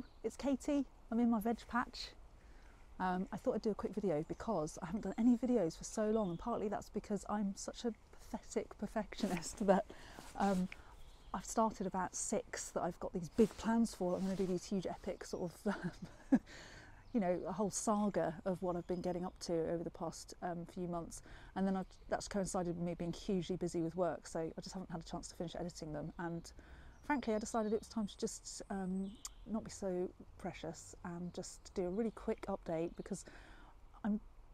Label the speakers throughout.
Speaker 1: Hello, it's Katie. I'm in my veg patch. I thought I'd do a quick video because I haven't done any videos for so long, and partly that's because I'm such a pathetic perfectionist that I've started about 6 that I've got these big plans for. I'm going to do these huge epic sort of you know, a whole saga of what I've been getting up to over the past few months, and then that's coincided with me being hugely busy with work, so I just haven't had a chance to finish editing them. And frankly, I decided it was time to just not be so precious and just do a really quick update, because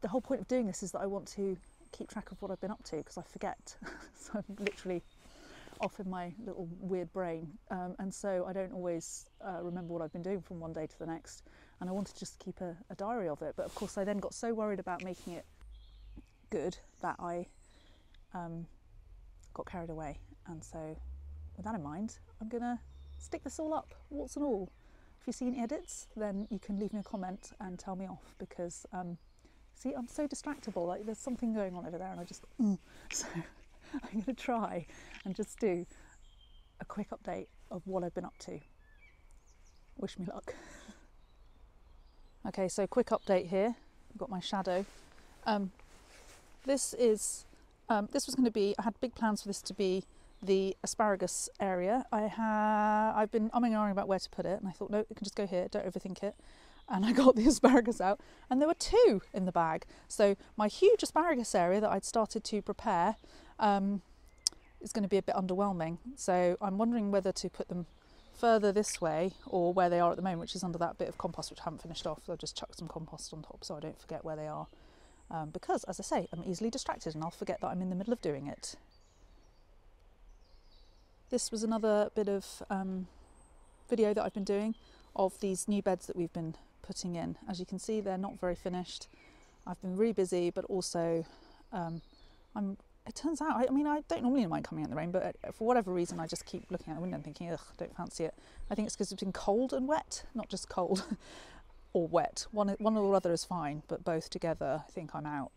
Speaker 1: the whole point of doing this is that I want to keep track of what I've been up to, because I forget. So I'm literally off in my little weird brain, and so I don't always remember what I've been doing from one day to the next, and I wanted to just keep a diary of it. But of course I then got so worried about making it good that I got carried away, and so with that in mind, I'm gonna stick this all up, warts and all. If you see any edits, then you can leave me a comment and tell me off, because see, I'm so distractible, like there's something going on over there and I just so I'm gonna try and just do a quick update of what I've been up to. Wish me luck. Okay, so quick update here. I've got my shadow. This was going to be, I had big plans for this to be the asparagus area. I've been umming and ahhing about where to put it, and I thought, no, it can just go here, don't overthink it. And I got the asparagus out, and there were 2 in the bag. So my huge asparagus area that I'd started to prepare is going to be a bit underwhelming. So I'm wondering whether to put them further this way or where they are at the moment, which is under that bit of compost which I haven't finished off. So I've just chucked some compost on top so I don't forget where they are. Because, as I say, I'm easily distracted and I'll forget that I'm in the middle of doing it. This was another bit of video that I've been doing of these new beds that we've been putting in. As you can see, they're not very finished. I've been really busy, but also it turns out, I mean, I don't normally mind coming out in the rain, but for whatever reason, I just keep looking out the window and thinking, ugh, I don't fancy it. I think it's because it's been cold and wet, not just cold or wet. One or other is fine, but both together, I think I'm out.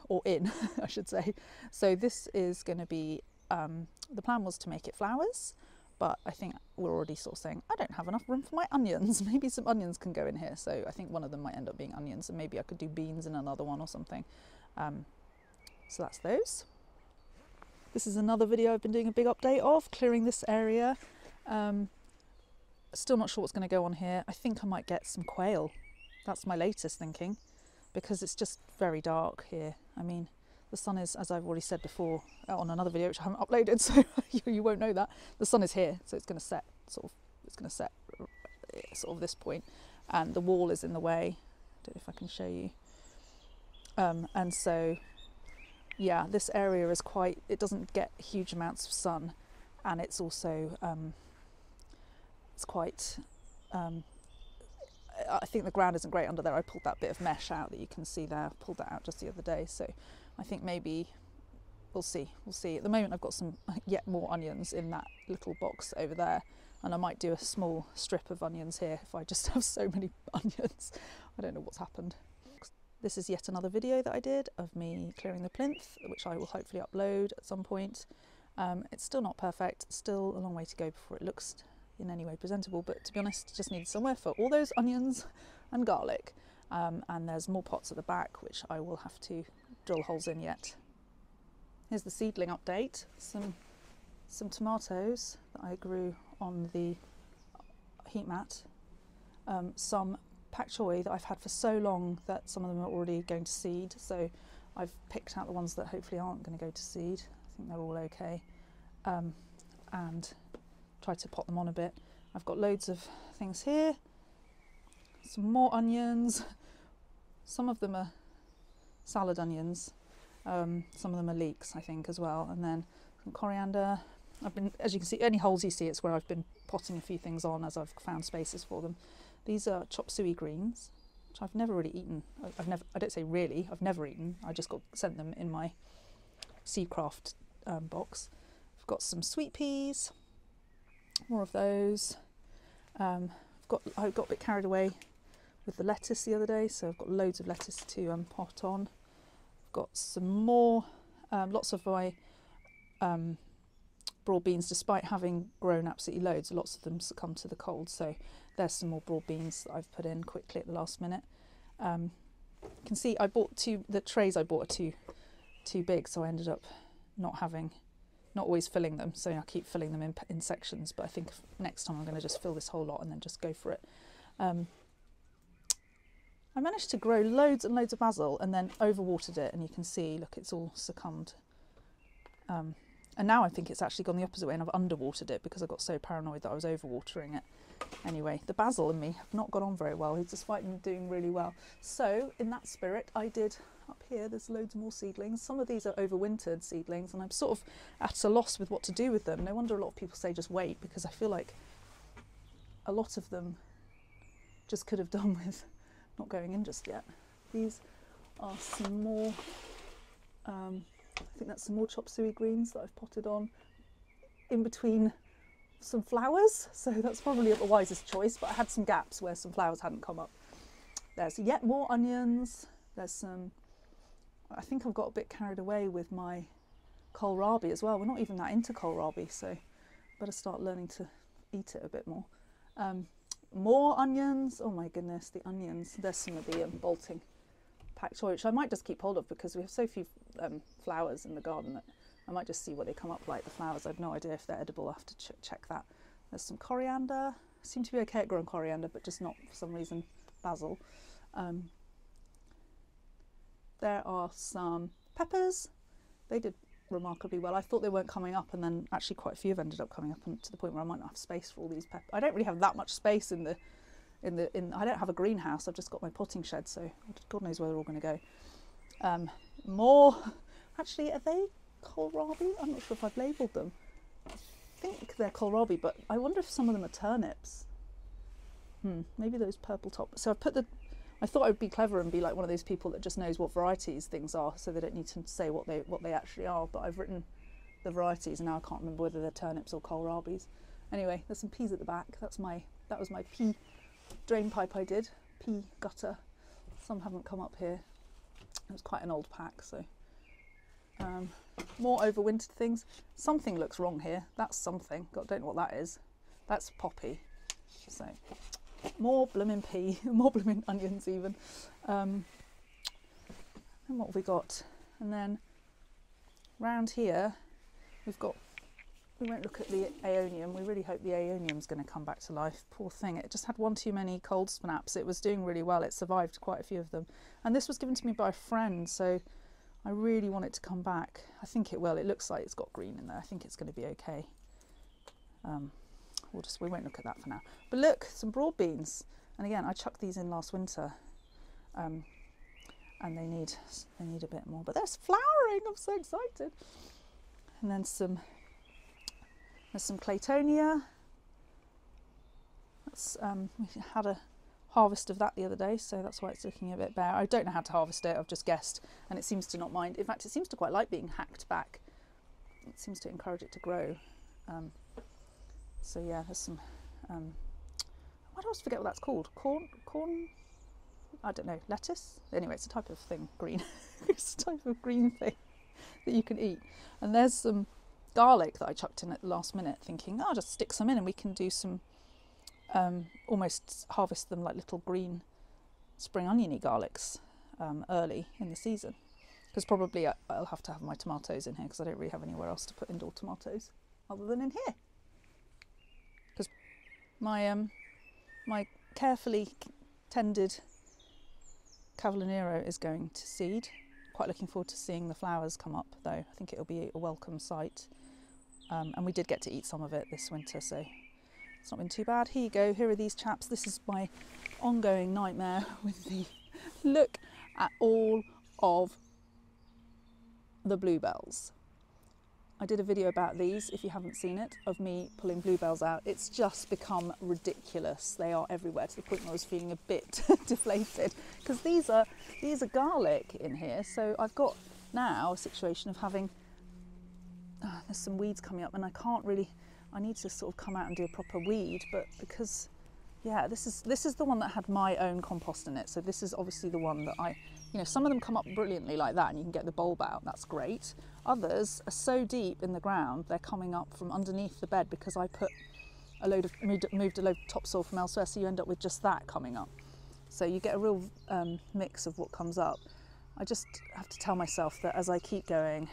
Speaker 1: Or in, I should say. So this is going to be, the plan was to make it flowers, but I think we're already sort of saying, I don't have enough room for my onions. Maybe some onions can go in here. So I think one of them might end up being onions, and maybe I could do beans in another one or something. So that's those. This is another video I've been doing a big update of, clearing this area. Still not sure what's going to go on here. I think I might get some quail. That's my latest thinking, because it's just very dark here. I mean, the sun is, as I've already said before on another video which I haven't uploaded, so you won't know that. The sun is here, so it's going to set sort of this point, and the wall is in the way. I don't know if I can show you. And so, yeah, this area is quite, it doesn't get huge amounts of sun, and it's also, it's quite, I think the ground isn't great under there. I pulled that bit of mesh out that you can see there, pulled that out just the other day, so I think maybe we'll see. At the moment I've got some yet more onions in that little box over there, and I might do a small strip of onions here if I just have so many onions. I don't know what's happened. This is yet another video that I did of me clearing the plinth, which I will hopefully upload at some point. It's still not perfect, still a long way to go before it looks in any way presentable, but to be honest, just needed somewhere for all those onions and garlic. And there's more pots at the back, which I will have to drill holes in yet. Here's the seedling update. Some tomatoes that I grew on the heat mat. Some pak choi that I've had for so long that some of them are already going to seed, so I've picked out the ones that hopefully aren't going to go to seed. I think they're all okay, and tried to pot them on a bit. I've got loads of things here, some more onions, some of them are salad onions, some of them are leeks I think as well, and then some coriander. I've been, as you can see, any holes you see, it's where I've been potting a few things on as I've found spaces for them. These are chop suey greens, which I've never really eaten. I don't say really, I've never eaten. I just got sent them in my Seedcraft box. I've got some sweet peas, more of those. I got a bit carried away with the lettuce the other day, so I've got loads of lettuce to pot on. I've got some more, lots of my broad beans, despite having grown absolutely loads, lots of them succumb to the cold. So there's some more broad beans that I've put in quickly at the last minute. You can see I bought the trays I bought are too big, so I ended up not always filling them. So I keep filling them in sections, but I think next time I'm going to just fill this whole lot and then just go for it. I managed to grow loads and loads of basil and then overwatered it, and you can see, look, it's all succumbed. And now I think it's actually gone the opposite way, and I've underwatered it because I got so paranoid that I was overwatering it. Anyway, the basil and me have not got on very well, despite them doing really well. So in that spirit, I did, up here there's loads more seedlings. Some of these are overwintered seedlings, and I'm sort of at a loss with what to do with them. No wonder a lot of people say just wait, because I feel like a lot of them just could have done with not going in just yet. These are some more, I think that's some more chop suey greens that I've potted on in between some flowers, so that's probably the wisest choice, but I had some gaps where some flowers hadn't come up. There's yet more onions. There's some, I think I've got a bit carried away with my kohlrabi as well. We're not even that into kohlrabi, so better start learning to eat it a bit more. More onions. Oh my goodness, the onions. There's some of the bolting pak choi, which I might just keep hold of because we have so few flowers in the garden that I might just see what they come up like, the flowers. I have no idea if they're edible. I have to check that. There's some coriander. Seem to be okay at growing coriander, but just not, for some reason, basil. There are some peppers. They did remarkably well. I thought they weren't coming up, and then actually quite a few have ended up coming up, and to the point where I might not have space for all these peppers. I don't really have that much space in I don't have a greenhouse. I've just got my potting shed, so God knows where they're all going to go. More. Actually, are they kohlrabi? I'm not sure if I've labelled them. I think they're kohlrabi, but I wonder if some of them are turnips. Maybe those purple top. So I thought I would be clever and be like one of those people that just knows what varieties things are, so they don't need to say what they actually are. But I've written the varieties, and now I can't remember whether they're turnips or kohlrabis. Anyway, there's some peas at the back. That was my pea drain pipe I did. Pea gutter. Some haven't come up here. It was quite an old pack, so. More overwintered things. Something looks wrong here. That's something. God, don't know what that is. That's poppy. So more blooming pea, more blooming onions even. And what have we got? And then round here we won't look at the aeonium. We really hope the aeonium's going to come back to life. Poor thing. It just had one too many cold snaps. It was doing really well. It survived quite a few of them. And this was given to me by a friend, so I really want it to come back. I think it will. It looks like it's got green in there. I think it's going to be okay. We won't look at that for now. But look, some broad beans. And again, I chucked these in last winter, and they need a bit more. But there's flowering. I'm so excited. And then there's some Claytonia. We had a harvest of that the other day, so that's why it's looking a bit bare. I don't know how to harvest it. I've just guessed, and it seems to not mind. In fact, it seems to quite like being hacked back. It seems to encourage it to grow. So yeah, there's some. I always forget what that's called. Corn. I don't know. Lettuce. Anyway, it's a type of thing. Green. It's a type of green thing that you can eat. And there's some garlic that I chucked in at the last minute, thinking, I'll just stick some in and we can do some. Almost harvest them like little green spring oniony garlics early in the season, because probably I'll have to have my tomatoes in here because I don't really have anywhere else to put indoor tomatoes other than in here, because my carefully tended Cavallonero is going to seed. Quite looking forward to seeing the flowers come up though. I think it'll be a welcome sight, and we did get to eat some of it this winter, so it's not been too bad. Here you go. Here are these chaps. This is my ongoing nightmare with the look at all of the bluebells. I did a video about these, if you haven't seen it, of me pulling bluebells out. It's just become ridiculous. They are everywhere, to the point where I was feeling a bit deflated, because these are garlic in here. So I've got now a situation of having there's some weeds coming up, and I need to sort of come out and do a proper weed, but because, yeah, this is the one that had my own compost in it. So this is obviously the one that I You know, some of them come up brilliantly like that and you can get the bulb out, that's great. Others are so deep in the ground, they're coming up from underneath the bed because I put moved a load of topsoil from elsewhere, so you end up with just that coming up. So you get a real mix of what comes up. I just have to tell myself that as I keep going,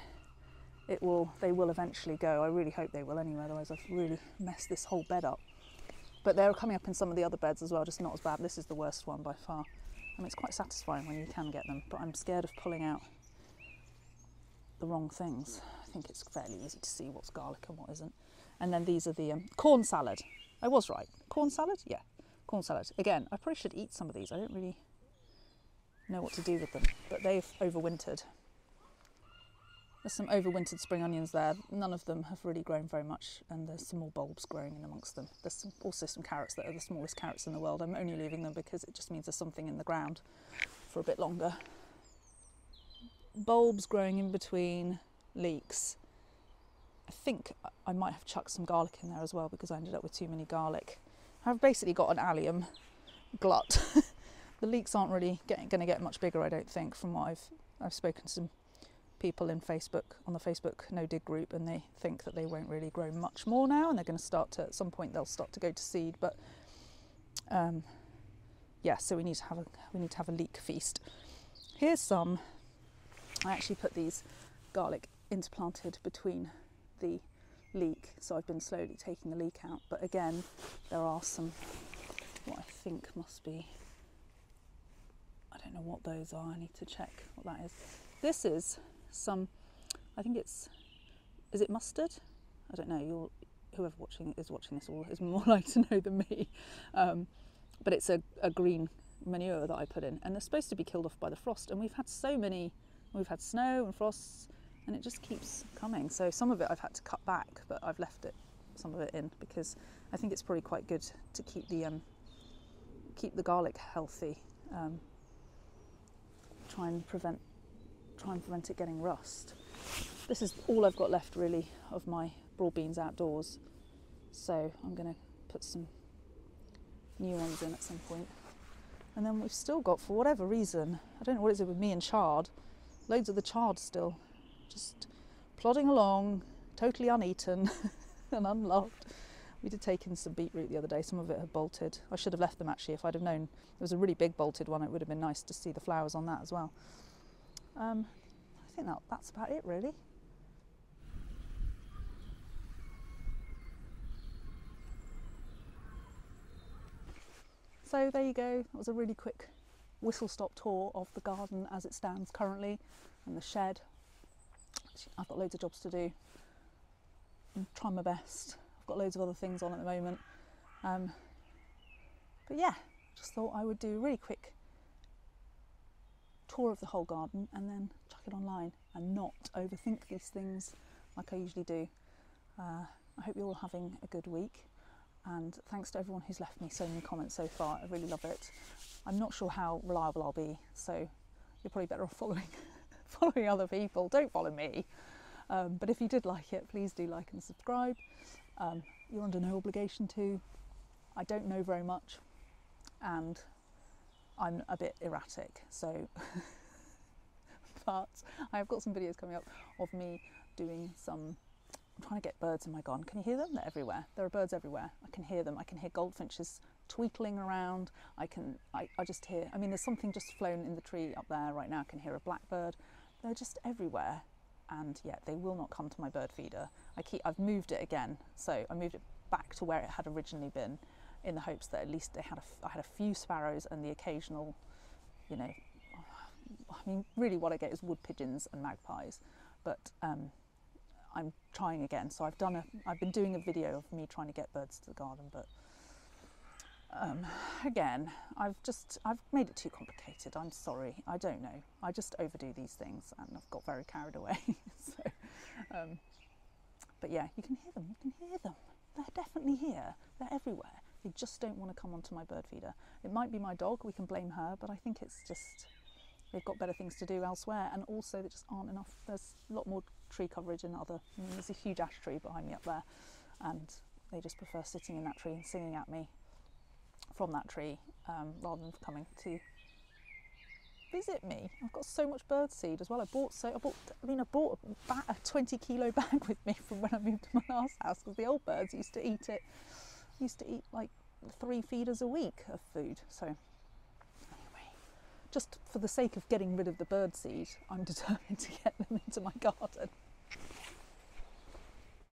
Speaker 1: they will eventually go. I really hope they will anyway, otherwise I've really messed this whole bed up. But they're coming up in some of the other beds as well, just not as bad. This is the worst one by far. I mean, it's quite satisfying when you can get them, but I'm scared of pulling out the wrong things. I think it's fairly easy to see what's garlic and what isn't. And then these are the corn salad. I was right. Corn salad? Yeah, corn salad. Again, I probably should eat some of these. I don't really know what to do with them, but they've overwintered. There's some overwintered spring onions there. None of them have really grown very much, and there's some more bulbs growing in amongst them. There's also some carrots that are the smallest carrots in the world. I'm only leaving them because it just means there's something in the ground for a bit longer. Bulbs growing in between leeks. I think I might have chucked some garlic in there as well because I ended up with too many garlic. I've basically got an allium glut. The leeks aren't really going to get much bigger, I don't think, from what I've spoken to some people in Facebook, on the Facebook No Dig group, and they think that they won't really grow much more now, and they're going to start to, at some point they'll start to go to seed. But yeah, so we need to have a leek feast. Here's some. I actually put these garlic interplanted between the leek, so I've been slowly taking the leek out. But again, there are some what I think must be, I don't know what those are. I need to check what that is. This is some, I think is it mustard? I don't know, whoever is watching this is more likely to know than me. But it's a green manure that I put in, and they're supposed to be killed off by the frost, and we've had snow and frosts, and it just keeps coming. So some of it I've had to cut back, but I've left some of it in because I think it's probably quite good to keep the garlic healthy. Try and prevent it getting rust. This is all I've got left really of my broad beans outdoors, so I'm going to put some new ones in at some point. And then we've still got, for whatever reason, I don't know what it is with me and chard, loads of the chard still just plodding along, totally uneaten and unloved. We did take in some beetroot the other day. Some of it had bolted. I should have left them actually. If I'd have known there was a really big bolted one, it would have been nice to see the flowers on that as well. I think that's about it really. So there you go. That was a really quick whistle-stop tour of the garden as it stands currently, and the shed. I've got loads of jobs to do. I'm trying my best. I've got loads of other things on at the moment. But yeah, just thought I would do a really quick tour of the whole garden and then chuck it online and not overthink these things like I usually do. I hope you're all having a good week, and thanks to everyone who's left me so many comments so far. I really love it. I'm not sure how reliable I'll be, so you're probably better off following other people. Don't follow me. But if you did like it, please do like and subscribe. You're under no obligation to. I don't know very much, and I'm a bit erratic, so but I've got some videos coming up of me doing some, I'm trying to get birds in my garden. Can you hear them? They're everywhere. There are birds everywhere. I can hear them. I can hear goldfinches tweetling around. I just hear, I mean, there's something just flown in the tree up there right now. I can hear a blackbird. They're just everywhere, and yet they will not come to my bird feeder. I've moved it again, so I moved it back to where it had originally been, in the hopes that at least I had a few sparrows and the occasional, you know, I mean, really what I get is wood pigeons and magpies, but I'm trying again. So I've been doing a video of me trying to get birds to the garden, but again, I've made it too complicated. I'm sorry, I don't know. I just overdo these things and I've got very carried away. So, but yeah, you can hear them. You can hear them. They're definitely here. They're everywhere. They just don't want to come onto my bird feeder. It might be my dog, we can blame her, but I think it's just they've got better things to do elsewhere, and also there just aren't enough. There's a lot more tree coverage in there's a huge ash tree behind me up there, and they just prefer sitting in that tree and singing at me from that tree rather than coming to visit me. I've got so much birdseed as well. I bought a 20 kilo bag with me from when I moved to my last house, because the old birds used to eat like 3 feeders a week of food. So anyway, just for the sake of getting rid of the birdseed, I'm determined to get them into my garden.